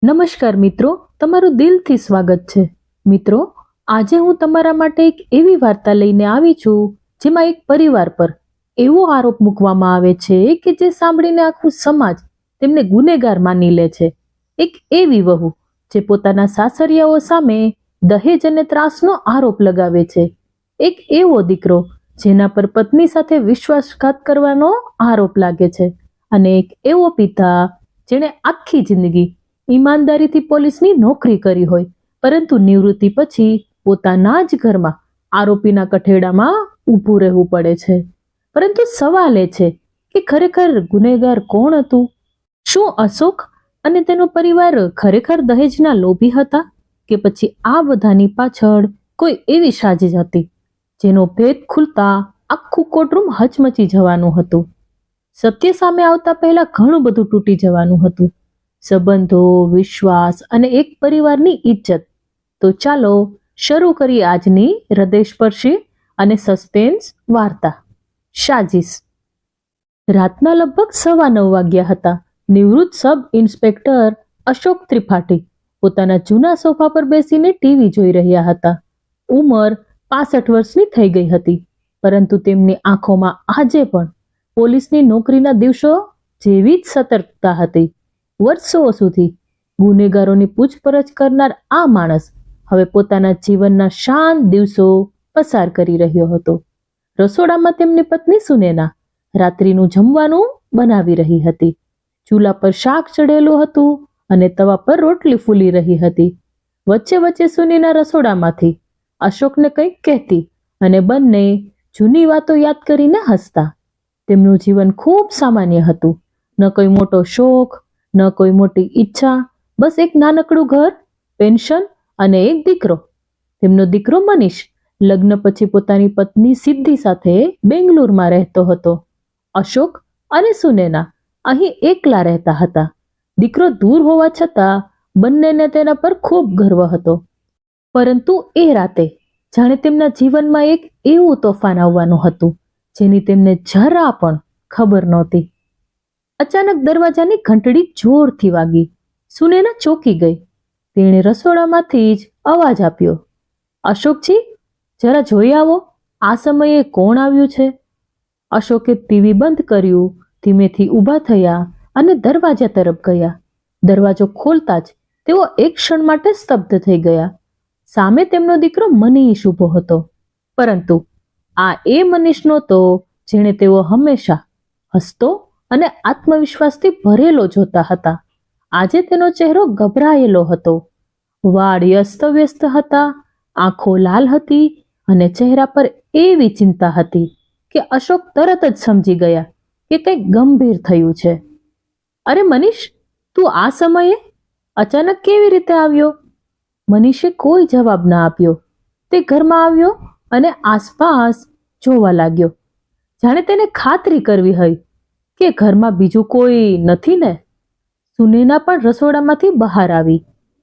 નમસ્કાર મિત્રો, તમારું દિલથી સ્વાગત છે. મિત્રો, આજે હું તમારા માટે એક એવી વાર્તા લઈને આવી છું જેમાં એક પરિવાર પર એવો આરોપ મૂકવામાં આવે છે કે જે સાંભળીને આખું સમાજ તેમને ગુનેગાર માની લે છે. એક એવી વહુ જે પોતાના સાસરિયાઓ સામે દહેજ અને ત્રાસનો આરોપ લગાવે છે. એક એવો દીકરો જેના પર પત્ની સાથે વિશ્વાસઘાત કરવાનો આરોપ લાગે છે. અને એક એવો પિતા જેણે આખી જિંદગી ઈમાનદારીથી પોલીસની નોકરી કરી હોય, પરંતુ નિવૃત્તિ પછી પોતાના જ ઘરમાં આરોપીના કઠેડામાં ઊભું રહેવું પડે છે. પરંતુ સવાલ એ છે કે ખરેખર ગુનેગાર કોણ હતું? શું અશોક અને તેનો પરિવાર ખરેખર દહેજના લોભી હતા, કે પછી આ બધાની પાછળ કોઈ એવી સાજિશ હતી જેનો ભેદ ખુલતા આખું કોર્ટરૂમ હચમચી જવાનું હતું? સત્ય સામે આવતા પહેલા ઘણું બધું તૂટી જવાનું હતું. સંબંધો, વિશ્વાસ અને એક પરિવારની ઇજ્જત. તો ચાલો શરૂ કરીએ આજની હૃદયસ્પર્શી અને સસ્પેન્સ વાર્તા, સાજિશ. રાતના લગભગ 9:15 વાગ્યા હતા. નિવૃત્ત સબ ઇન્સ્પેક્ટર અશોક ત્રિપાઠી પોતાના જૂના સોફા પર બેસીને ટીવી જોઈ રહ્યા હતા. ઉંમર 65 વર્ષની થઈ ગઈ હતી, પરંતુ તેમની આંખોમાં આજે પણ પોલીસની નોકરીના દિવસો જેવી જ સતર્કતા હતી. વર્ષો સુધી ગુનેગારોની પૂછપરછ કરનાર આ માણસ હવે પોતાના જીવનના શાંત દિવસો પસાર કરી રહ્યો હતો. રસોડામાં તેમની પત્ની સુનેના રાત્રિનું જમવાનું બનાવી રહી હતી. ચૂલા પર શાક ચડેલું હતું અને તવા પર રોટલી ફૂલી રહી હતી. વચ્ચે વચ્ચે સુનેના રસોડામાંથી અશોકને કંઈક કહેતી અને બંને જૂની વાતો યાદ કરીને હસતા. તેમનું જીવન ખૂબ સામાન્ય હતું. ન કોઈ મોટો શોખ, ન કોઈ મોટી ઈચ્છા, બસ એક નાનકડું ઘર, પેન્શન અને એક દીકરો. તેમનો દીકરો મનીષ લગ્ન પછી પોતાની પત્ની સિદ્ધિ સાથે બેંગ્લોરમાં રહેતો હતો. અશોક અને સુનેના અહીં એકલા રહેતા હતા. દીકરો દૂર હોવા છતાં બંનેને તેના પર ખૂબ ગર્વ હતો. પરંતુ એ રાતે જાણે તેમના જીવનમાં એક એવું તોફાન આવવાનું હતું જેની તેમને જરા પણ ખબર નહોતી. અચાનક દરવાજાની ઘંટડી જોરથી વાગી. સુનેના ચોંકી ગઈ. તેણે રસોડામાંથી જ અવાજ આપ્યો, અશોકજી, જરા જોઈ આવો, આ સમયે કોણ આવ્યું છે? અશોકે ટીવી બંધ કર્યું, ધીમેથી ઊભા થયા અને દરવાજા તરફ ગયા. દરવાજો ખોલતા જ તેઓ એક ક્ષણ માટે સ્તબ્ધ થઈ ગયા. સામે તેમનો દીકરો મનીષ ઊભો હતો. પરંતુ આ એ મનીષ નહોતો જેણે તેઓ હંમેશા હસતો અને આત્મવિશ્વાસથી ભરેલો જોતા હતા. આજે તેનો ચહેરો ગભરાયેલો હતો. વાળ અસ્તવ્યસ્ત હતા, આંખો લાલ હતી અને ચહેરા પર એવી ચિંતા હતી કે અશોક તરત જ સમજી ગયા કે કંઈક ગંભીર થયું છે. અરે મનીષ, તું આ સમયે અચાનક કેવી રીતે આવ્યો? મનીષે કોઈ જવાબ ના આપ્યો. તે ઘરમાં આવ્યો અને આસપાસ જોવા લાગ્યો, જાણે તેને ખાતરી કરવી હોય કે ઘરમાં બીજું કોઈ નથી ને. સુનેના પણ રસોડામાંથી બહાર આવી.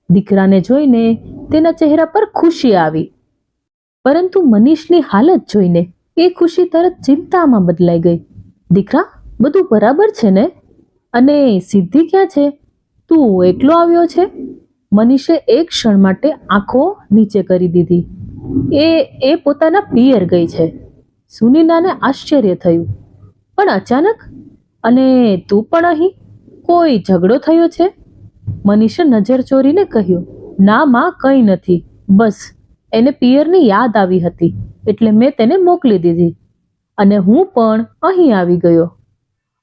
દીકરાને જોઈને તેના ચહેરા પર ખુશી આવી, પરંતુ મનીષની હાલત જોઈને એ ખુશી તરત ચિંતામાં બદલાઈ ગઈ. દીકરા, બધું બરાબર છે ને? અને સિદ્ધિ ક્યાં છે? તું એકલો આવ્યો છે? મનીષે એક ક્ષણ માટે આંખો નીચે કરી દીધી. એ પોતાના પિયર ગઈ છે. સુનેનાને આશ્ચર્ય થયું. પણ અચાનક? અને તું પણ અહીં? કોઈ ઝઘડો થયો છે? મનીષે નજર ચોરીને કહ્યું, ના માં, કંઈ નથી. બસ એને પિયરની યાદ આવી હતી એટલે મેં તેને મોકલી દીધી અને હું પણ અહીં આવી ગયો.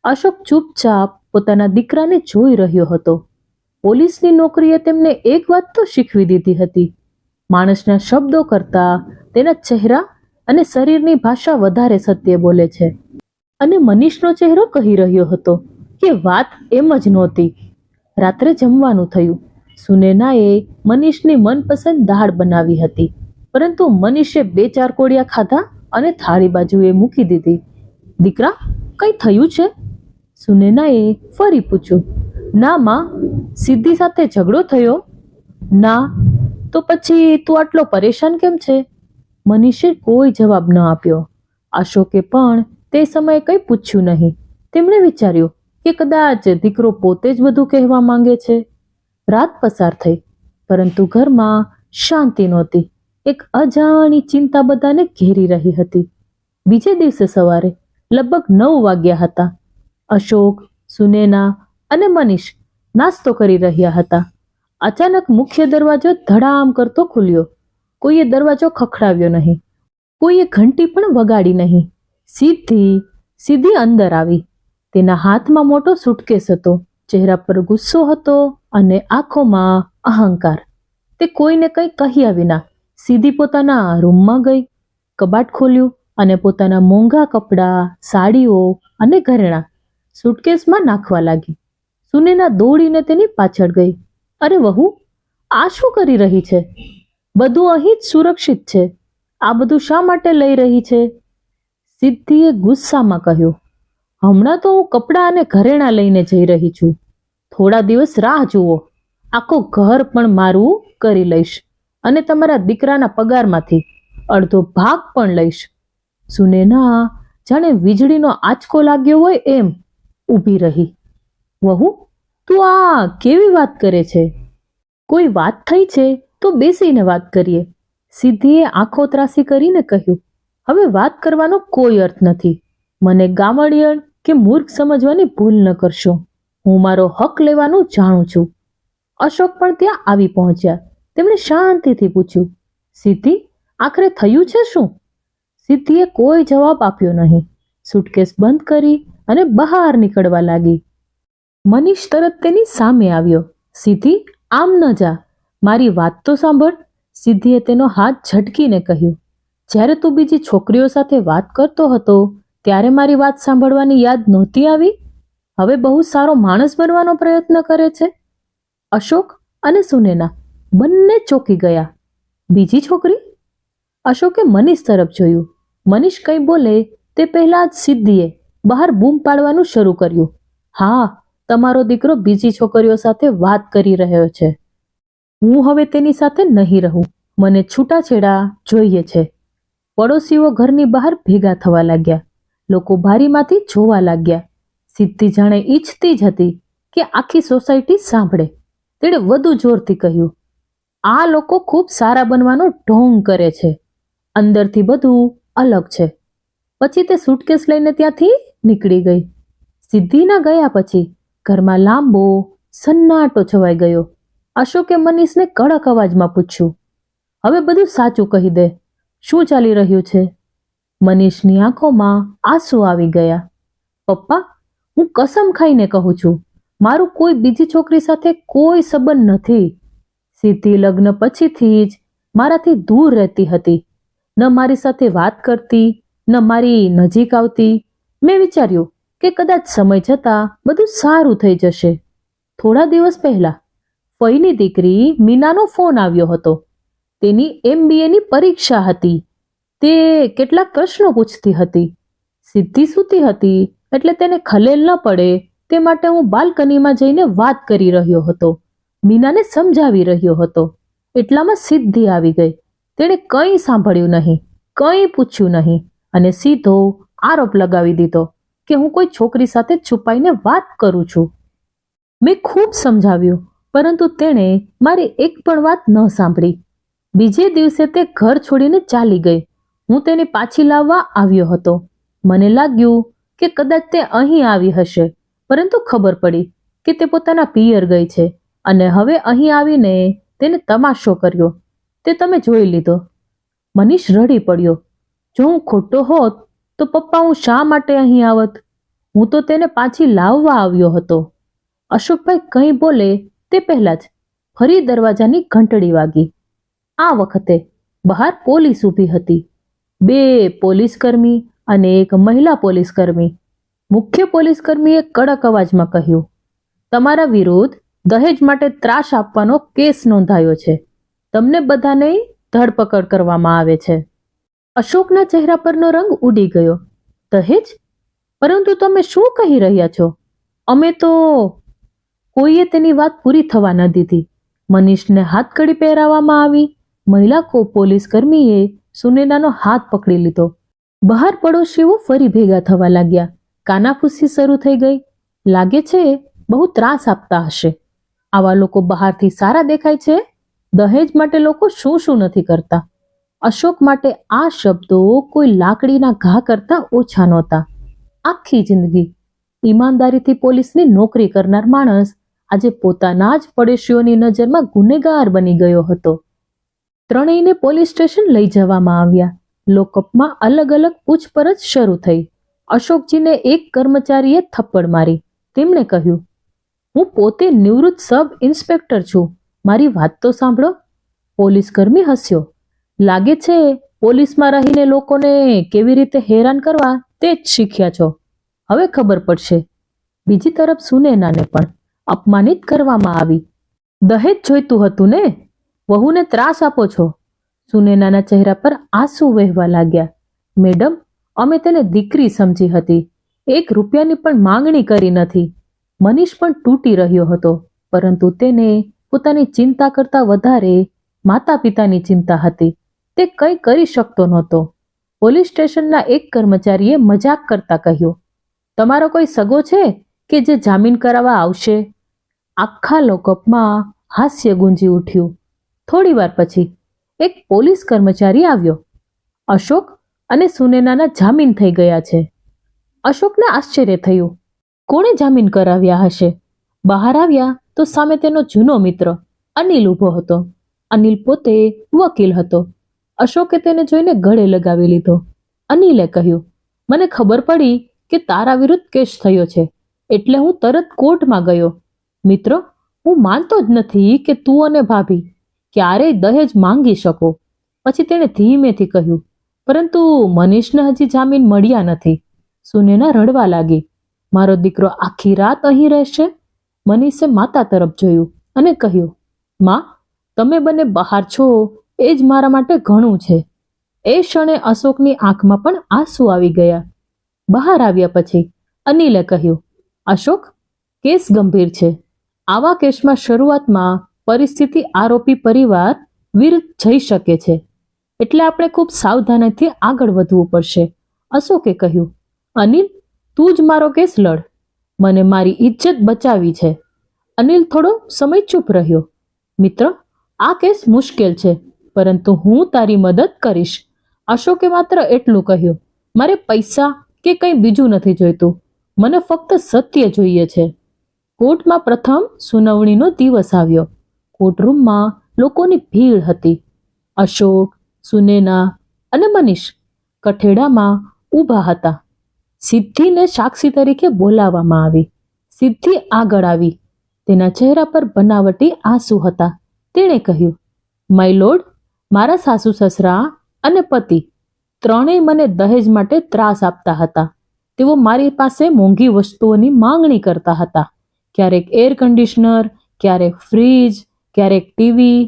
અશોક ચૂપચાપ પોતાના દીકરાને જોઈ રહ્યો હતો. પોલીસની નોકરીએ તેમને એક વાત તો શીખવી દીધી હતી, માણસના શબ્દો કરતાં તેના ચહેરા અને શરીરની ભાષા વધારે સત્ય બોલે છે. અને મનીષનો ચહેરો કહી રહ્યો હતો કે વાત એમ જ નહોતી. રાત્રે જમવાનું થયું. સુનેનાએ મનીષની મનપસંદ દાળ બનાવી હતી, પરંતુ મનીષે 2-4 કોડિયા ખાધા અને થાળી બાજુએ મૂકી દીધી. દીકરા, કંઈ થયું છે? સુનેનાએ ફરી પૂછ્યું. ના માં, સિદ્ધિ સાથે ઝઘડો થયો. ના? તો પછી તું આટલો પરેશાન કેમ છે? મનીષે કોઈ જવાબ ન આપ્યો. અશોકે પણ તે સમયે કંઈ પૂછ્યું નહીં. તેમણે વિચાર્યું કે કદાચ દીકરો પોતે જ બધું કહેવા માંગે છે. રાત પસાર થઈ, પરંતુ ઘરમાં શાંતિ નહોતી. એક અજાણી ચિંતા બધાને ઘેરી રહી હતી. બીજે દિવસે સવારે લગભગ 9 વાગ્યા હતા. અશોક, સુનેના અને મનીષ નાસ્તો કરી રહ્યા હતા. અચાનક મુખ્ય દરવાજો ધડામ કરતો ખુલ્યો. કોઈએ દરવાજો ખખડાવ્યો નહીં, કોઈએ ઘંટી પણ વગાડી નહીં. સીધી અંદર આવી. તેના હાથમાં મોટો સુટકેસ હતો. ચહેરા પર ગુસ્સો હતો અને આંખોમાં અહંકાર. તે કોઈને કંઈ કહ્યા વિના સીધી પોતાના રૂમમાં ગઈ, કબાટ ખોલ્યું અને પોતાના મોંઘા કપડાં, સાડીઓ અને ઘરેણાં સુટકેસમાં નાખવા લાગી. સુનેના દોડીને તેની પાછળ ગઈ. અરે વહુ, આ શું કરી રહી છે? બધું અહીં જ સુરક્ષિત છે. આ બધું શા માટે લઈ રહી છે? સિદ્ધિએ ગુસ્સામાં કહ્યું, હમણાં તો હું કપડાં અને ઘરેણાં લઈને જઈ રહી છું. થોડા દિવસ રાહ જુઓ, આખો ઘર પણ મારું કરી લઈશ અને તમારા દીકરાના પગારમાંથી અડધો ભાગ પણ લઈશ. સુનેના જાણે વીજળીનો આંચકો લાગ્યો હોય એમ ઊભી રહી. વહુ, તું આ કેવી વાત કરે છે? કોઈ વાત થઈ છે તો બેસીને વાત કરીએ. સિદ્ધિએ આંખો ત્રાસી કરીને કહ્યું, હવે વાત કરવાનો કોઈ અર્થ નથી. મને ગામડિયણ કે મૂર્ખ સમજવાની ભૂલ ન કરશો. હું મારો હક લેવાનું જાણું છું. અશોક પણ ત્યાં આવી પહોંચ્યા. તેમણે શાંતિથી પૂછ્યું, સિદ્ધિ, આખરે થયું છે શું? સિદ્ધિએ કોઈ જવાબ આપ્યો નહીં. સુટકેસ બંધ કરી અને બહાર નીકળવા લાગી. મનીષ તરત તેની સામે આવ્યો. સિદ્ધિ, આમ ન જા, મારી વાત તો સાંભળ. સિદ્ધિએ તેનો હાથ ઝટકીને કહ્યું, જ્યારે તું બીજી છોકરીઓ સાથે વાત કરતો હતો ત્યારે મારી વાત સાંભળવાની યાદ નહોતી આવી? હવે બહુ સારો માણસ બનવાનો પ્રયત્ન કરે છે. અશોક અને સુનેના બંને ચોંકી ગયા. બીજી છોકરી? અશોકે મનીષ તરફ જોયું. મનીષ કંઈ બોલે તે પહેલા જ સિદ્ધિએ બહાર બૂમ પાડવાનું શરૂ કર્યું. હા, તમારો દીકરો બીજી છોકરીઓ સાથે વાત કરી રહ્યો છે. હું હવે તેની સાથે નહીં રહું. મને છૂટાછેડા જોઈએ છે. પડોશીઓ ઘરની બહાર ભેગા થવા લાગ્યા. લોકો બારીમાંથી જોવા લાગ્યા. સિદ્ધિ જાણે ઈચ્છતી જ હતી કે આખી સોસાયટી સાંભળે. તેણે વધુ જોરથી કહ્યું, આ લોકો ખૂબ સારા બનવાનો ઢોંગ કરે છે. અંદરથી બધું અલગ છે. પછી તે સુટકેસ લઈને ત્યાંથી નીકળી ગઈ. સિદ્ધિના ગયા પછી ઘરમાં લાંબો સન્નાટો છવાઈ ગયો. અશોકે મનીષને કડક અવાજમાં પૂછ્યું, હવે બધું સાચું કહી દે, શું ચાલી રહ્યું છે? મનીષની આંખોમાં આંસુ આવી ગયા. પપ્પા, હું કસમ ખાઈને કહું છું, મારું કોઈ બીજી છોકરી સાથે કોઈ સંબંધ નથી. સિદ્ધિ લગ્ન પછીથી જ મારાથી દૂર રહેતી હતી. ન મારી સાથે વાત કરતી, ન મારી નજીક આવતી. મેં વિચાર્યું કે કદાચ સમય જતાં બધું સારું થઈ જશે. થોડા દિવસ પહેલા ફઈની દીકરી મીનાનો ફોન આવ્યો હતો. તેની MBAની પરીક્ષા હતી. તે કેટલાક પ્રશ્નો પૂછતી હતી. સિદ્ધિ સૂતી હતી એટલે તેને ખલેલ ન પડે તે માટે હું બાલ્કનીમાં જઈને વાત કરી રહ્યો હતો. મીનાને સમજાવી રહ્યો હતો. એટલામાં સિદ્ધિ આવી ગઈ. તેણે કંઈ સાંભળ્યું નહીં, કંઈ પૂછ્યું નહીં અને સીધો આરોપ લગાવી દીધો કે હું કોઈ છોકરી સાથે છુપાઈને વાત કરું છું. મેં ખૂબ સમજાવ્યું, પરંતુ તેણે મારી એક પણ વાત ન સાંભળી. બીજે દિવસે તે ઘર છોડીને ચાલી ગઈ. હું તેને પાછી લાવવા આવ્યો હતો. મને લાગ્યું કે કદાચ તે અહીં આવી હશે, પરંતુ ખબર પડી કે તે પોતાના પિયર ગઈ છે અને હવે અહીં આવીને તેને તમાશો કર્યો. તે તમે જોઈ લીધો. મનીષ રડી પડ્યો. જો હું ખોટો હોત તો પપ્પા, હું શા માટે અહીં આવત? હું તો તેને પાછી લાવવા આવ્યો હતો. અશોકભાઈ કંઈ બોલે તે પહેલા જ ફરી દરવાજાની ઘંટડી વાગી. આ વખતે બહાર પોલીસ ઊભી હતી. 2 પોલીસકર્મી અને એક મહિલા પોલીસકર્મી. મુખ્ય પોલીસકર્મીએ કડક અવાજમાં કહ્યું, તમારા વિરુદ્ધ દહેજ માટે ત્રાસ આપવાનો કેસ નોંધાયો છે. તમને બધાને ધરપકડ કરવામાં આવે છે. અશોકના ચહેરા પરનો રંગ ઉડી ગયો. દહેજ? પરંતુ તમે શું કહી રહ્યા છો? અમે તો... કોઈએ તેની વાત પૂરી થવા ન દીધી. મનીષને હાથકડી પહેરાવવામાં આવી. મહિલા પોલીસકર્મીએ સુનેનાનો હાથ પકડી લીધો. બહાર પડોશીઓ ફરી ભેગા થવા લાગ્યા. કાનાફૂસી શરૂ થઈ ગઈ. લાગે છે બહુ ત્રાસ આપતા હશે. આવા લોકો બહારથી સારા દેખાય છે. દહેજ માટે લોકો શું શું નથી કરતા. અશોક માટે આ શબ્દો કોઈ લાકડીના ઘા કરતા ઓછા નહોતા. આખી જિંદગી ઈમાનદારીથી પોલીસની નોકરી કરનાર માણસ આજે પોતાના જ પડોશીઓની નજરમાં ગુનેગાર બની ગયો હતો. ત્રણેયને પોલીસ સ્ટેશન લઈ જવામાં આવ્યા. લોકઅપમાં અલગ અલગ પૂછપરછ શરૂ થઈ. અશોકજીને એક કર્મચારીએ થપ્પડ મારી. તેમણે કહ્યું, હું પોતે નિવૃત્ત સબ ઇન્સ્પેક્ટર છું, મારી વાત તો સાંભળો. પોલીસ કર્મી હસ્યો. લાગે છે પોલીસમાં રહીને લોકોને કેવી રીતે હેરાન કરવા તે જ શીખ્યા છો. હવે ખબર પડશે. બીજી તરફ સુનૈનાને પણ અપમાનિત કરવામાં આવી. દહેજ જોઈતું હતું ને, વહુને ત્રાસ આપો છો. સુનૈનાના ચહેરા પર આંસુ વહેવા લાગ્યા. મેડમ, અમે તેને દીકરી સમજી હતી. 1 રૂપિયાની પણ માંગણી કરી નથી. મનીષ પણ તૂટી રહ્યો હતો, પરંતુ તેને પોતાની ચિંતા કરતા વધારે માતા પિતાની ચિંતા હતી. તે કંઈ કરી શકતો નહોતો. પોલીસ સ્ટેશનના એક કર્મચારીએ મજાક કરતા કહ્યું, તમારો કોઈ સગો છે કે જે જામીન કરાવવા આવશે? આખા લોકઅપમાં હાસ્ય ગુંજી ઉઠ્યું. થોડી વાર પછી એક પોલીસ કર્મચારી આવ્યો. અશોક અને સુનૈનાના જામીન થઈ ગયા છે. અશોકને આશ્ચર્ય થયું. કોણે જામીન કરાવ્યા હશે? બહાર આવ્યા તો સામે તેનો જૂનો મિત્ર અનિલ ઊભો હતો. અનિલ પોતે વકીલ હતો. અશોકે તેને જોઈને ગળે લગાવી લીધો. અનિલે કહ્યું, મને ખબર પડી કે તારા વિરુદ્ધ કેસ થયો છે, એટલે હું તરત કોર્ટમાં ગયો. મિત્ર, હું માનતો જ નથી કે તું અને ભાભી ક્યારેય દહેજ માંગી શકો. પછી તેણે ધીમેથી કહ્યું, પરંતુ મનીષને હજી જામીન મળ્યા નથી. સુનૈના રડવા લાગી. મારો દીકરો આખી રાત અહીં રહેશે? મનીષે માતા તરફ જોયું અને કહ્યું, માં, તમે બંને બહાર છો એ જ મારા માટે ઘણું છે. એ ક્ષણે અશોકની આંખમાં પણ આંસુ આવી ગયા. બહાર આવ્યા પછી અનિલે કહ્યું, અશોક, કેસ ગંભીર છે. આવા કેસમાં શરૂઆતમાં પરિસ્થિતિ આરોપી પરિવાર વિરુદ્ધ જઈ શકે છે, એટલે આપણે ખૂબ સાવધાનીથી આગળ વધવું પડશે. અશોકે કહ્યું, અનિલ, તું જ મારો કેસ લડ. મને મારી ઇજ્જત બચાવી છે. અનિલ થોડો સમય ચૂપ રહ્યો. મિત્ર, આ કેસ મુશ્કેલ છે, પરંતુ હું તારી મદદ કરીશ. અશોકે માત્ર એટલું કહ્યું, મારે પૈસા કે કંઈ બીજું નથી જોઈતું. મને ફક્ત સત્ય જોઈએ છે. કોર્ટમાં પ્રથમ સુનાવણીનો દિવસ આવ્યો. કોર્ટરૂમમાં લોકોની ભીડ હતી. અશોક, સુનૈના અને મનીષ કઠેડામાં ઊભા હતા. સિદ્ધિને સાક્ષી તરીકે બોલાવવામાં આવી. સિદ્ધિ આગળ આવી. તેના ચહેરા પર બનાવટી આંસુ હતા. તેણે કહ્યું, માય લોર્ડ, મારા સાસુ સસરા અને પતિ ત્રણેય મને દહેજ માટે ત્રાસ આપતા હતા. તેઓ મારી પાસે મોંઘી વસ્તુઓની માંગણી કરતા હતા. ક્યારેક એર કન્ડિશનર, ક્યારેક ફ્રીજ, ક્યારેક ટીવી.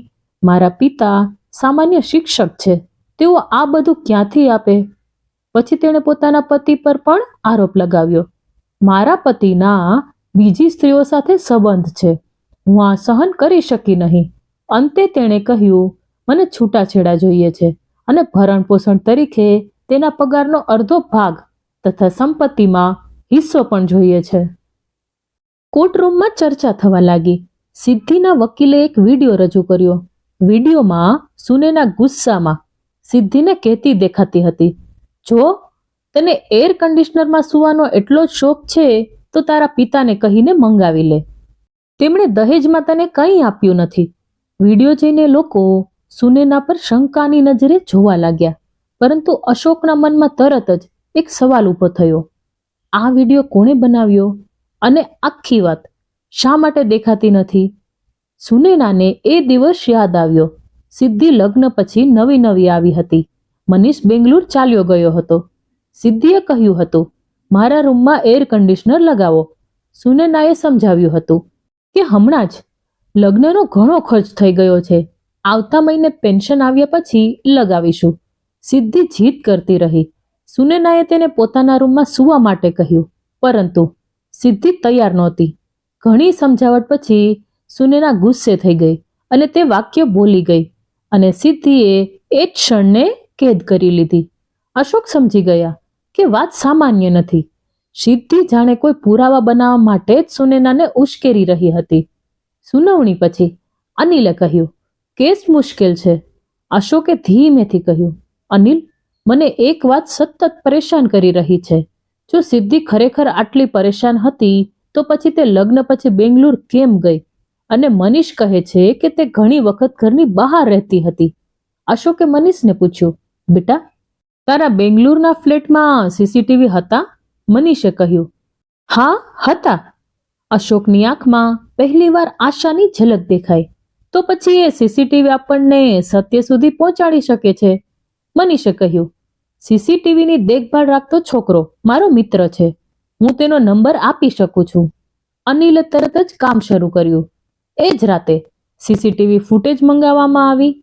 મારા પિતા સામાન્ય શિક્ષક છે. તેઓ આ બધું ક્યાંથી આપે? પછી તેણે પોતાના પતિ પર પણ આરોપ લગાવ્યો. મારા પતિના બીજી સ્ત્રીઓ સાથે સંબંધ છે. હું આ સહન કરી શકી નહીં. અંતે તેણે કહ્યું, મને છૂટાછેડા જોઈએ છે અને ભરણપોષણ તરીકે તેના પગારનો અડધો ભાગ તથા સંપત્તિમાં હિસ્સો પણ જોઈએ છે. કોર્ટરૂમમાં ચર્ચા થવા લાગી. સિદ્ધિના વકીલે એક વિડીયો રજૂ કર્યો. વિડીયોમાં સુનૈના ગુસ્સામાં સિદ્ધિને કહેતી દેખાતી હતી, જો તને એર કન્ડિશનરમાં સૂવાનો એટલો જ શોખ છે તો તારા પિતાને કહીને મંગાવી લે. તેમણે દહેજમાં તને કંઈ આપ્યું નથી. વિડીયો જોઈને લોકો સુનૈના પર શંકાની નજરે જોવા લાગ્યા. પરંતુ અશોકના મનમાં તરત જ એક સવાલ ઊભો થયો, આ વિડીયો કોણે બનાવ્યો અને આખી વાત શા માટે દેખાતી નથી? સુનૈનાને એ દિવસ યાદ આવ્યો. સિદ્ધિ લગ્ન પછી નવી નવી આવી હતી. મનીષ બેંગ્લોર ચાલ્યો ગયો હતો. સિદ્ધિએ કહ્યું હતું, મારા રૂમમાં એર કન્ડિશનર લગાવો. સુનૈનાએ સમજાવ્યું હતું કે હમણાં જ લગ્નનો ઘણો ખર્ચ થઈ ગયો છે, આવતા મહિને પેન્શન આવ્યા પછી લગાવીશું. સિદ્ધિ જીદ કરતી રહી. સુનૈનાએ તેને પોતાના રૂમમાં સૂવા માટે કહ્યું, પરંતુ સિદ્ધિ તૈયાર નહોતી. ઘણી સમજાવટ પછી સુનૈના ગુસ્સે થઈ ગઈ અને તે વાક્ય બોલી ગઈ અને સિદ્ધિએ એ જ ક્ષણને કેદ કરી લીધી. અશોક સમજી ગયા કે વાત સામાન્ય નથી. સિદ્ધિ જાણે કોઈ પુરાવા બનાવવા માટે જ સુનૈનાને ઉશ્કેરી રહી હતી. સુનાવણી પછી અનિલે કહ્યું, કેસ મુશ્કેલ છે. અશોકે ધીમેથી કહ્યું, અનિલ, મને એક વાત સતત પરેશાન કરી રહી છે. જો સિદ્ધિ ખરેખર આટલી પરેશાન હતી તો પછી તે લગ્ન પછી બેંગ્લોર કેમ ગઈ? અને મનીષ કહે છે કે તે ઘણી વખત ઘરની બહાર રહેતી હતી. અશોકે મનીષને પૂછ્યું, બેટા, તારા બેંગ્લોરના ફ્લેટમાં સીસીટીવી હતા? મનીષે કહ્યું, હા, હતા. અશોકની આંખમાં પહેલીવાર આશાની ઝલક દેખાઈ. તો પછી એ સીસીટીવી આપણને સત્ય સુધી પહોંચાડી શકે છે. મનીષે કહ્યું, સીસીટીવીની દેખભાળ રાખતો છોકરો મારો મિત્ર છે. હું તેનો નંબર આપી શકું છું. અનિલે તરત જ કામ શરૂ કર્યું. એ જ રાતે સીસીટીવી ફૂટેજ મંગાવવામાં આવી.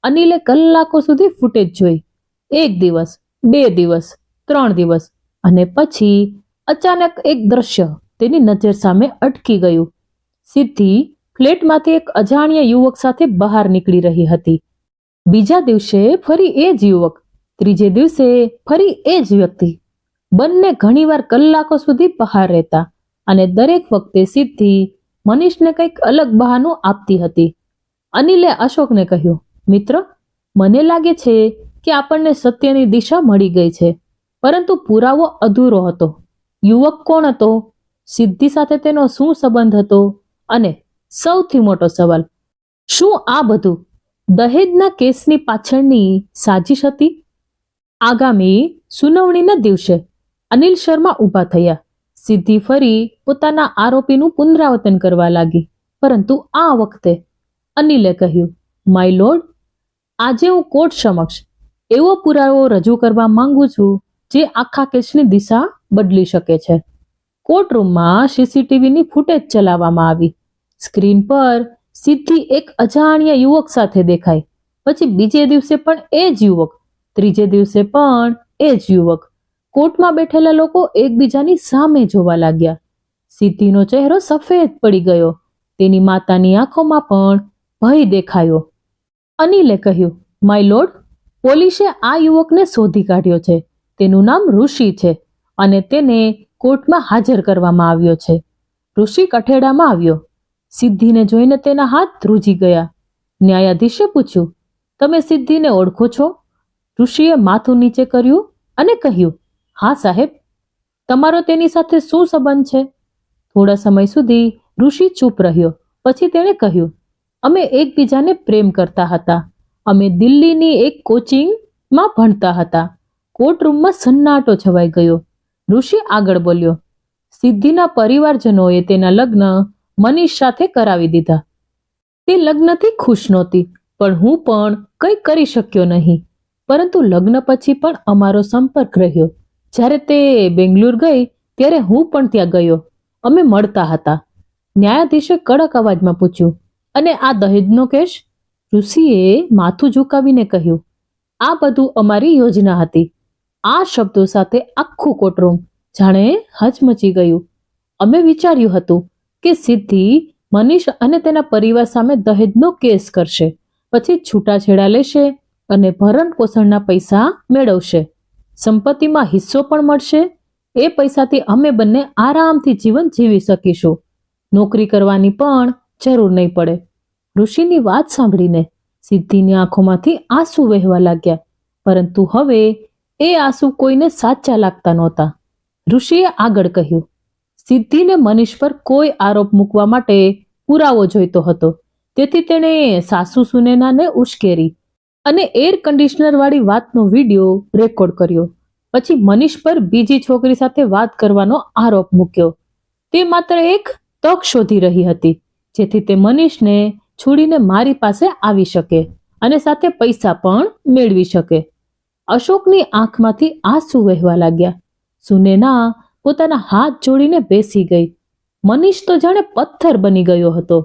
અનિલે કલાકો સુધી ફૂટેજ જોઈ. 1 દિવસ, 2 દિવસ, 3 દિવસ અને પછી અચાનક એક દ્રશ્ય તેની નજર સામે અટકી ગયું. સિદ્ધિ ફ્લેટમાંથી એક અજાણ્યા યુવક સાથે બહાર નીકળી રહી હતી. બીજા દિવસે ફરી એ જ યુવક, ત્રીજે દિવસે ફરી એ જ વ્યક્તિ. બંને ઘણીવાર કલાકો સુધી બહાર રહેતા અને દરેક વખતે સિદ્ધિ મનીષને કંઈક અલગ બહાનું આપતી હતી. અનિલે અશોકને કહ્યું, મિત્ર, મને લાગે છે કે આપણને સત્યની દિશા મળી ગઈ છે, પરંતુ પુરાવો અધૂરો હતો. યુવક કોણ હતો? સિદ્ધિ સાથે તેનો શું સંબંધ હતો? અને સૌથી મોટો સવાલ, શું આ બધું દહેજના કેસની પાછળની સાજિશ હતી? આગામી સુનાવણીના દિવસે અનિલ શર્મા ઊભા થયા. સિદ્ધિ ફરી પોતાના આરોપીનું પુનરાવર્તન કરવા લાગી, પરંતુ આ વખતે અનિલે કહ્યું, માય લોર્ડ, આજે હું કોર્ટ સમક્ષ એવો પુરાવો રજૂ કરવા માંગુ છું જે આખા કેસની દિશા બદલી શકે છે. કોર્ટરૂમમાં સીસીટીવીની ફૂટેજ ચલાવવામાં આવી. સ્ક્રીન પર સિદ્ધિ એક અજાણ્યા યુવક સાથે દેખાય. પછી બીજે દિવસે પણ એ જ યુવક, ત્રીજે દિવસે પણ એ જ યુવક. કોર્ટમાં બેઠેલા લોકો એકબીજાની સામે જોવા લાગ્યા. સિદ્ધિનો ચહેરો સફેદ પડી ગયો. તેની માતાની આંખોમાં પણ ભય દેખાયો. અનિલે કહ્યું, માય લોર્ડ, પોલીસે આ યુવકને શોધી કાઢ્યો છે. તેનું નામ ઋષિ છે અને તેને કોર્ટમાં હાજર કરવામાં આવ્યો છે. ઋષિ કઠેડામાં આવ્યો. સિદ્ધિને જોઈને તેના હાથ ધ્રુજી ગયા. ન્યાયાધીશે પૂછ્યું, તમે સિદ્ધિને ઓળખો છો? ઋષિએ માથું નીચે કર્યું અને કહ્યું, હા સાહેબ. તમારો તેની સાથે શું સંબંધ છે? થોડા સમય સુધી ઋષિ ચૂપ રહ્યો. પછી તેણે કહ્યું, અમે એકબીજાને પ્રેમ કરતા હતા. અમે દિલ્હીની એક કોચિંગમાં ભણતા હતા. કોર્ટરૂમમાં સન્નાટો છવાઈ ગયો. ઋષિ આગળ બોલ્યો, સિદ્ધિના પરિવારજનોએ તેના લગ્ન મનીષ સાથે કરાવી દીધા. તે લગ્નથી ખુશ નહોતી, પણ હું પણ કંઈ કરી શક્યો નહીં. પરંતુ લગ્ન પછી પણ અમારો સંપર્ક રહ્યો. જ્યારે તે બેંગ્લોર ગઈ ત્યારે હું પણ ત્યાં ગયો. અમે મળતા હતા. ન્યાયાધીશે કડક અવાજમાં પૂછ્યું, અને આ દહેજનો કેસ? ઋષિએ માથું ઝુકાવીને કહ્યું, આ બધું અમારી યોજના હતી. આ શબ્દો સાથે આખું કોર્ટરૂમ જાણે હચમચી ગયું. અમે વિચાર્યું હતું કે સિદ્ધિ મનીષ અને તેના પરિવાર સામે દહેજનો કેસ કરશે, પછી છૂટાછેડા લેશે અને ભરણ પોષણના પૈસા મેળવશે. સંપત્તિમાં હિસ્સો પણ મળશે. એ પૈસાથી અમે બંને આરામથી જીવન જીવી શકીશું. નોકરી કરવાની પણ જરૂર નહીં પડે. ઋષિની વાત સાંભળીને સિદ્ધિની આંખોમાંથી આંસુ વહેવા લાગ્યા, પરંતુ હવે એ આંસુ કોઈને સાચા લાગતા નહોતા. ઋષિએ આગળ કહ્યું, સિદ્ધિને મનીષ પર કોઈ આરોપ મૂકવા માટે પુરાવો જોઈતો હતો. તેથી તેણે સાસુ સુનેનાને ઉશ્કેરી અને એર કન્ડિશનર વાળી વાતનો વિડીયો રેકોર્ડ કર્યો. પછી મનીષ પર બીજી છોકરી સાથે વાત કરવાનો આરોપ મૂક્યો. તે માત્ર એક તક શોધી રહી હતી જેથી તે મનીષને છોડીને મારી પાસે આવી શકે અને સાથે પૈસા પણ મેળવી શકે. અશોકની આંખમાંથી આંસુ વહેવા લાગ્યા. સુનેના પોતાના હાથ જોડીને બેસી ગઈ. મનીષ તો જાણે પથ્થર બની ગયો હતો.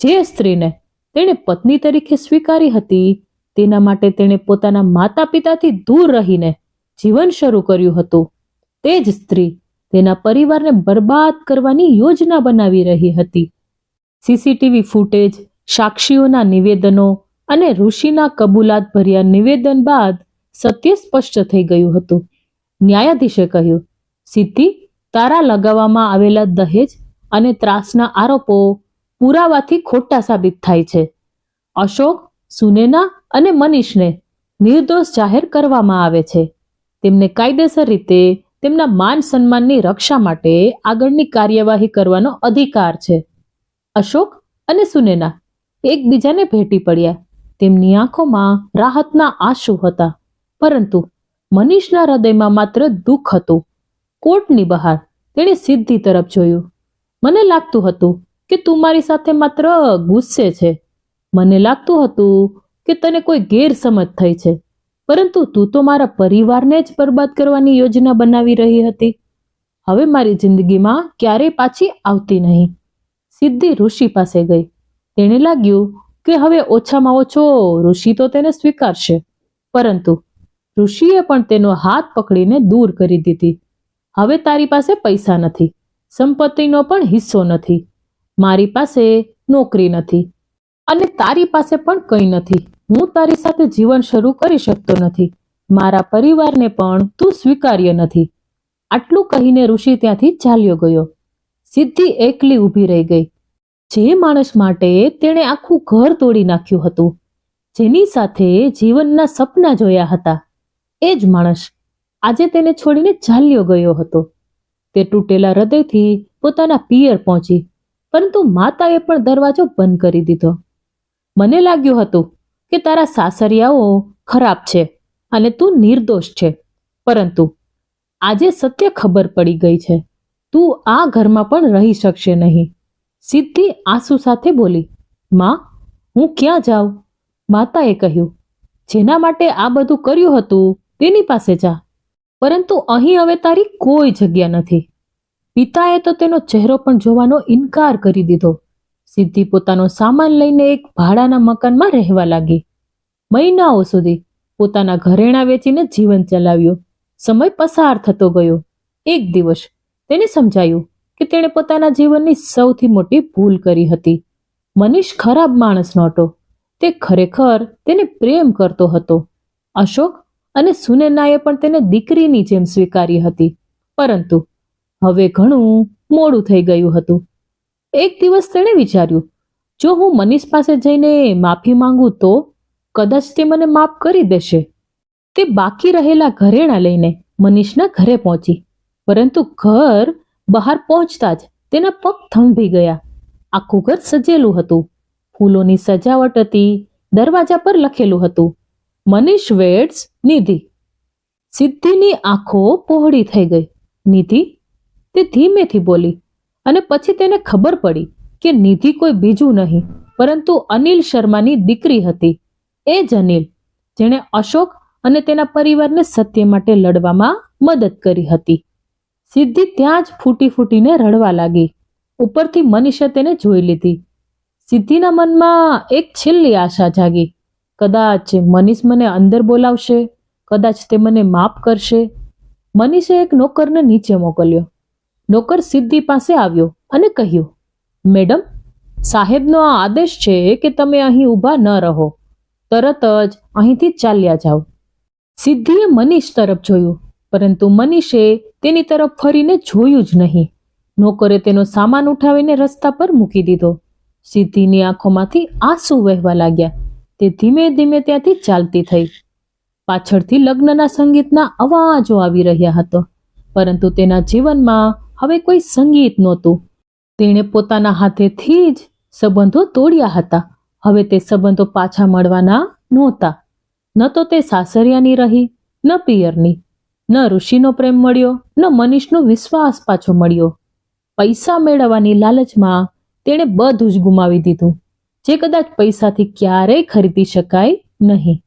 જે સ્ત્રીને તેણે પત્ની તરીકે સ્વીકારી હતી તેના માટે તેણે પોતાના માતા પિતાથી દૂર રહીને જીવન શરૂ કર્યું હતું. તે જ સ્ત્રી તેના પરિવારને બરબાદ કરવાની યોજના બનાવી રહી હતી. સીસીટીવી ફૂટેજ, સાક્ષીઓના નિવેદનો અને ઋષિના કબૂલાત ભર્યા નિવેદન બાદ સત્ય સ્પષ્ટ થઈ ગયું હતું. ન્યાયાધીશે કહ્યું, સિદ્ધિ, તારા લગાવવામાં આવેલા દહેજ અને ત્રાસના આરોપો પુરાવાથી ખોટા સાબિત થાય છે. અશોક, સુનેના અને મનીષને નિર્દોષ જાહેર કરવામાં આવે છે. તેમને કાયદેસર રીતે તેમના માન સન્માનની રક્ષા માટે આગળની કાર્યવાહી કરવાનો અધિકાર છે. અશોક અને સુનેના એકબીજાને ભેટી પડ્યા. તેમની આંખોમાં રાહતના આંસુ હતા, પરંતુ મનીષના હૃદયમાં માત્ર દુઃખ હતું. કોર્ટની બહાર તેણે સિદ્ધિ તરફ જોયું. મને લાગતું હતું કે તું મારી સાથે માત્ર ગુસ્સે છે. મને લાગતું હતું કે તને કોઈ ગેરસમજ થઈ છે, પરંતુ તું તો મારા પરિવારને જ બરબાદ કરવાની યોજના બનાવી રહી હતી. હવે મારી જિંદગીમાં ક્યારેય પાછી આવતી નહીં. સિદ્ધિ ઋષિ પાસે ગઈ. તેને લાગ્યું કે હવે ઓછામાં ઓછો ઋષિ તો તેને સ્વીકારશે, પરંતુ ઋષિએ પણ તેનો હાથ પકડીને દૂર કરી દીધી. હવે તારી પાસે પૈસા નથી, સંપત્તિનો પણ હિસ્સો નથી, મારી પાસે નોકરી નથી અને તારી પાસે પણ કંઈ નથી. હું તારી સાથે જીવન શરૂ કરી શકતો નથી. મારા પરિવારને પણ તું સ્વીકાર્ય નથી. આટલું કહીને ઋષિ ત્યાંથી ચાલ્યો ગયો. સિદ્ધિ એકલી ઊભી રહી ગઈ. જે માણસ માટે તેણે આખું ઘર તોડી નાખ્યું હતું, જેની સાથે જીવનના સપના જોયા હતા, એ જ માણસ આજે તેને છોડીને ચાલ્યો ગયો હતો. તે તૂટેલા હૃદયથી પોતાના પિયર પહોંચી, પરંતુ માતાએ પણ દરવાજો બંધ કરી દીધો. મને લાગ્યું હતું કે તારા સાસરિયાઓ ખરાબ છે અને તું નિર્દોષ છે, પરંતુ આજે સત્ય ખબર પડી ગઈ છે. તું આ ઘરમાં પણ રહી શકશે નહીં. સિદ્ધિ આંસુ સાથે બોલી, માં, હું ક્યાં જાઉં? માતાએ કહ્યું, જેના માટે આ બધું કર્યું હતું તેની પાસે જા, પરંતુ અહીં હવે તારી કોઈ જગ્યા નથી. પિતાએ તો તેનો ચહેરો પણ જોવાનો ઇનકાર કરી દીધો. સિદ્ધિ પોતાનો સામાન લઈને એક ભાડાના મકાનમાં રહેવા લાગી. મહિનાઓ સુધી પોતાના ઘરેણાં વેચીને જીવન ચલાવ્યું. સમય પસાર થતો ગયો. એક દિવસ તેને સમજાયું કે તેણે પોતાના જીવનની સૌથી મોટી ભૂલ કરી હતી. મનીષ ખરાબ માણસ નહોતો. તે ખરેખર તેને પ્રેમ કરતો હતો. અશોક અને સુનેનાએ પણ તેને દીકરીની જેમ સ્વીકારી હતી, પરંતુ હવે ઘણું મોડું થઈ ગયું હતું. એક દિવસ તેણે વિચાર્યું, જો હું મનીષ પાસે જઈને માફી માંગુ તો કદાચ તે મને માફ કરી દેશે. તે બાકી રહેલા ઘરેણાં લઈને મનીષના ઘરે પહોંચી, પરંતુ ઘર બહાર પહોંચતા જ તેના પગ થંભી ગયા. આખું ઘર સજેલું હતું. ફૂલોની સજાવટ હતી. દરવાજા પર લખેલું હતું, મનીષ વેડ્સ નિધિ. સિદ્ધિની આંખો પહોળી થઈ ગઈ. નિધિ? તે ધીમેથી બોલી, અને પછી તેને ખબર પડી કે નિધિ કોઈ બીજું નહીં, પરંતુ અનિલ શર્માની દીકરી હતી. એ જ અનિલ જેણે અશોક અને તેના પરિવારને સત્ય માટે લડવામાં મદદ કરી હતી. સિદ્ધિ ત્યાં જ ફૂટી ફૂટીને રડવા લાગી. ઉપરથી મનીષે તેને જોઈ લીધી. સિદ્ધિના મનમાં એક છેલ્લી આશા જાગી. કદાચ મનીષ મને અંદર બોલાવશે, કદાચ તે મને માફ કરશે. મનીષે એક નોકરને નીચે મોકલ્યો. નોકર સિદ્ધિ પાસે આવ્યો અને કહ્યું, મેડમ, સાહેબનો આ આદેશ છે કે તમે અહીં ઊભા ન રહો. તરત જ અહીંથી ચાલ્યા જાઓ. સિદ્ધિએ મનીષ તરફ જોયું, પરંતુ મનીષે તેની તરફ ફરીને જોયું જ નહીં. નોકરે તેનો સામાન ઉઠાવીને રસ્તા પર મૂકી દીધો. સિદ્ધિની આંખોમાંથી આંસુ વહેવા લાગ્યા. તે ધીમે ધીમે ત્યાંથી ચાલતી થઈ. પાછળથી લગ્નના સંગીતના અવાજો આવી રહ્યા હતો, પરંતુ તેના જીવનમાં હવે કોઈ સંગીત નહોતું. તેણે પોતાના હાથેથી જ સંબંધો તોડ્યા હતા. હવે તે સંબંધો પાછા મળવાના નહોતા. ન તો તે સાસરિયાની રહી, ન પિયરની. ન ઋષિનો પ્રેમ મળ્યો, ન મનીષનો વિશ્વાસ પાછો મળ્યો. પૈસા મેળવવાની લાલચમાં તેણે બધું જ ગુમાવી દીધું, જે કદાચ પૈસાથી ક્યારેય ખરીદી શકાય નહીં.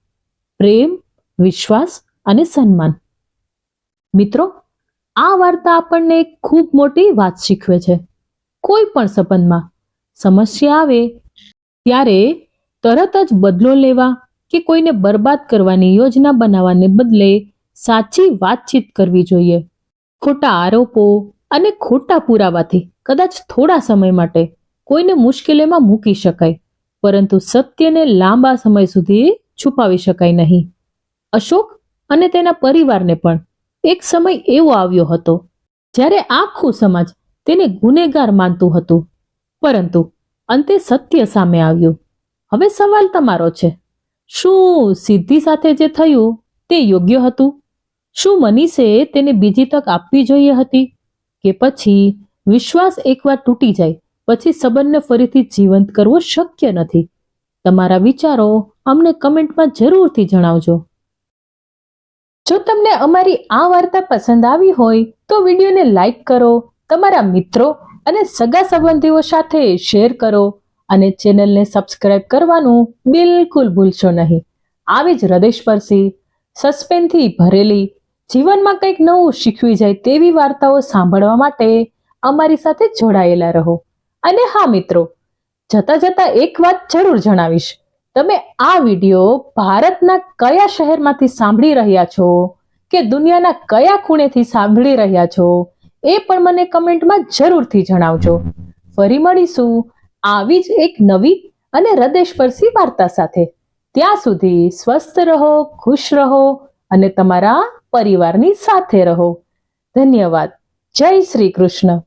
પ્રેમ, વિશ્વાસ અને સન્માન. મિત્રો, આ વાર્તા આપણને એક ખૂબ મોટી વાત શીખવે છે. કોઈ પણ સંબંધમાં સમસ્યા આવે ત્યારે તરત જ બદલો લેવા કે કોઈને બરબાદ કરવાની યોજના બનાવવાને બદલે સાચી વાતચીત કરવી જોઈએ. ખોટા આરોપો અને ખોટા પુરાવાથી કદાચ થોડા સમય માટે કોઈને મુશ્કેલીમાં મૂકી શકાય, પરંતુ સત્યને લાંબા સમય સુધી છુપાવી શકાય નહીં. અશોક અને તેના પરિવારને પણ એક સમય એવો આવ્યો હતો જ્યારે આખું સમાજ તેને ગુનેગાર માનતું હતું, પરંતુ અંતે સત્ય સામે આવ્યું. હવે સવાલ તમારો છે, શું સિદ્ધિ સાથે જે થયું તે યોગ્ય હતું? શું મનીષે તેને બીજી તક આપવી જોઈએ હતી? કે પછી વિશ્વાસ એકવાર તૂટી જાય પછી સંબંધને ફરીથી જીવંત કરવો શક્ય નથી? તમારા વિચારો અમને કમેન્ટમાં જરૂરથી જણાવજો. જો તમને અમારી આ વાર્તા પસંદ આવી હોય તો વિડીયોને લાઈક કરો, તમારા મિત્રો અને સગા સંબંધીઓ સાથે શેર કરો અને ચેનલને સબસ્ક્રાઇબ કરવાનું બિલકુલ ભૂલશો નહીં. આવી જ હૃદયસ્પર્શી, સસ્પેન્સથી ભરેલી, જીવનમાં કંઈક નવું શીખવી જાય તેવી વાર્તાઓ સાંભળવા માટે અમારી સાથે જોડાયેલા રહો. અને હા મિત્રો, જતા જતા એક વાત જરૂર જણાવીશ. તમે આ વિડીયો ભારતના કયા શહેરમાંથી સાંભળી રહ્યા છો કે દુનિયાના કયા ખૂણેથી સાંભળી રહ્યા છો એ પણ મને કમેન્ટમાં જરૂરથી જણાવજો. ફરી મળીશું આવી જ એક નવી અને હૃદયસ્પર્શી વાર્તા સાથે. ત્યાં સુધી સ્વસ્થ રહો, ખુશ રહો અને તમારા પરિવારની સાથે રહો. ધન્યવાદ. જય શ્રી કૃષ્ણ.